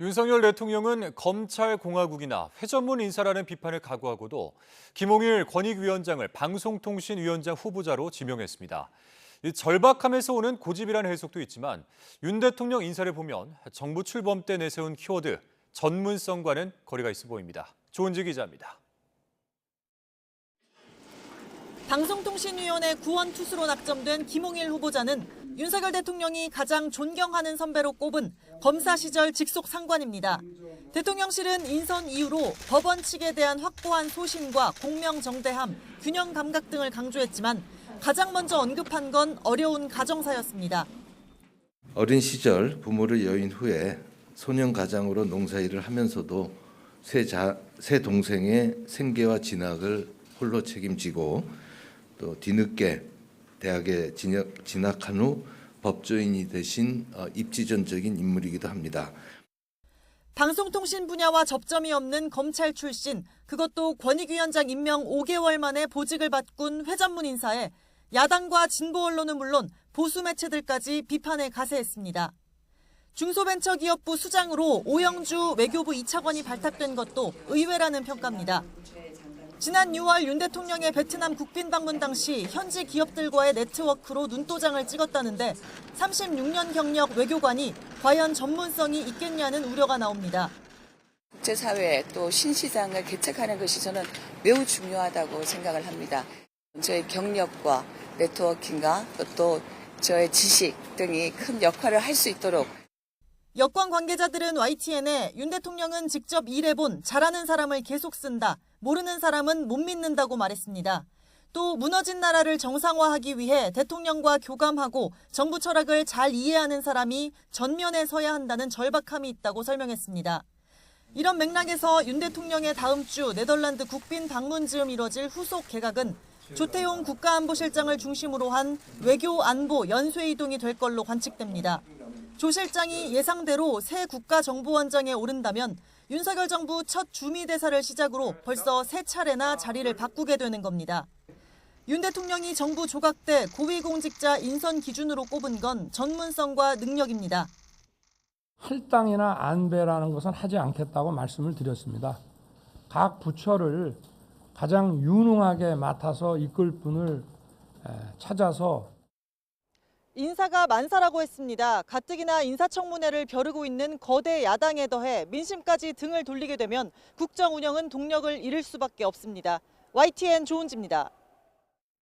윤석열 대통령은 검찰공화국이나 회전문 인사라는 비판을 각오하고도 김홍일 권익위원장을 방송통신위원장 후보자로 지명했습니다. 절박함에서 오는 고집이라는 해석도 있지만 윤 대통령 인사를 보면 정부 출범 때 내세운 키워드 전문성과는 거리가 있어 보입니다. 조은지 기자입니다. 방송통신위원회 구원투수로 낙점된 김홍일 후보자는 윤석열 대통령이 가장 존경하는 선배로 꼽은 검사 시절 직속 상관입니다. 대통령실은 인선 이후로 법원 측에 대한 확고한 소신과 공명정대함, 균형 감각 등을 강조했지만 가장 먼저 언급한 건 어려운 가정사였습니다. 어린 시절 부모를 여인 후에 소년 가장으로 농사일을 하면서도 세 동생의 생계와 진학을 홀로 책임지고 또 뒤늦게 대학에 진학한 후 법조인이 되신 입지전적인 인물이기도 합니다. 방송통신 분야와 접점이 없는 검찰 출신, 그것도 권익위원장 임명 5개월 만에 보직을 바꾼 회전문 인사에 야당과 진보 언론은 물론 보수 매체들까지 비판에 가세했습니다. 중소벤처기업부 수장으로 오영주 외교부 2차관이 발탁된 것도 의외라는 평가입니다. 지난 6월 윤 대통령의 베트남 국빈 방문 당시 현지 기업들과의 네트워크로 눈도장을 찍었다는데 36년 경력 외교관이 과연 전문성이 있겠냐는 우려가 나옵니다. 국제사회 또 신시장을 개척하는 것이 저는 매우 중요하다고 생각을 합니다. 저의 경력과 네트워킹과 또 저의 지식 등이 큰 역할을 할 수 있도록. 여권 관계자들은 YTN에 윤 대통령은 직접 일해본 잘하는 사람을 계속 쓴다. 모르는 사람은 못 믿는다고 말했습니다. 또 무너진 나라를 정상화하기 위해 대통령과 교감하고 정부 철학을 잘 이해하는 사람이 전면에 서야 한다는 절박함이 있다고 설명했습니다. 이런 맥락에서 윤 대통령의 다음 주 네덜란드 국빈 방문 즈음 이뤄질 후속 개각은 조태용 국가안보실장을 중심으로 한 외교안보 연쇄 이동이 될 걸로 관측됩니다. 조 실장이 예상대로 새 국가정보원장에 오른다면 윤석열 정부 첫 주미대사를 시작으로 벌써 3차례나 자리를 바꾸게 되는 겁니다. 윤 대통령이 정부 조각 때 고위공직자 인선 기준으로 꼽은 건 전문성과 능력입니다. 할당이나 안배라는 것은 하지 않겠다고 말씀을 드렸습니다. 각 부처를 가장 유능하게 맡아서 이끌 분을 찾아서 인사가 만사라고 했습니다. 가뜩이나 인사청문회를 벼르고 있는 거대 야당에 더해 민심까지 등을 돌리게 되면 국정 운영은 동력을 잃을 수밖에 없습니다. YTN 조은지입니다.